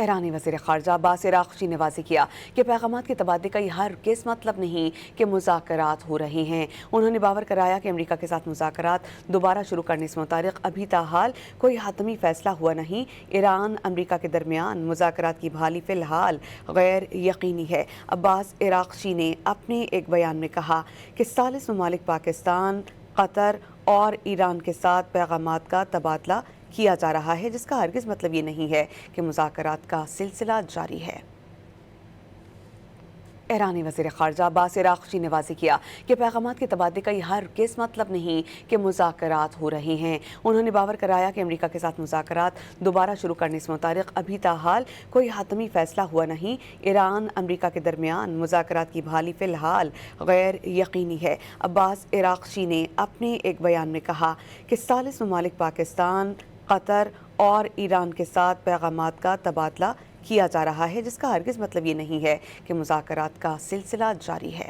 ایرانی وزیر خارجہ عباس عراقچی نے واضح کیا کہ پیغامات کے تبادلے کا یہ ہرگز مطلب نہیں کہ مذاکرات ہو رہے ہیں۔ انہوں نے باور کرایا کہ امریکہ کے ساتھ مذاکرات دوبارہ شروع کرنے سے متعلق ابھی تاحال کوئی حتمی فیصلہ ہوا نہیں۔ ایران امریکہ کے درمیان مذاکرات کی بحالی فی الحال غیر یقینی ہے۔ عباس عراقچی نے اپنے ایک بیان میں کہا کہ ثالث ممالک پاکستان، قطر اور ایران کے ساتھ پیغامات کا تبادلہ کیا جا رہا ہے، جس کا ہرگز مطلب یہ نہیں ہے کہ مذاکرات کا سلسلہ جاری ہے۔ ایرانی وزیر خارجہ عباس عراقچی نے واضح کیا کہ پیغامات کے تبادلے کا یہ ہرگز مطلب نہیں کہ مذاکرات ہو رہے ہیں۔ انہوں نے باور کرایا کہ امریکہ کے ساتھ مذاکرات دوبارہ شروع کرنے سے متعلق ابھی تاحال کوئی حتمی فیصلہ ہوا نہیں۔ ایران امریکہ کے درمیان مذاکرات کی بحالی فی الحال غیر یقینی ہے۔ عباس عراقچی نے اپنے ایک بیان میں کہا کہ ثالث ممالک پاکستان، قطر اور ایران کے ساتھ پیغامات کا تبادلہ کیا جا رہا ہے، جس کا ہرگز مطلب یہ نہیں ہے کہ مذاکرات کا سلسلہ جاری ہے۔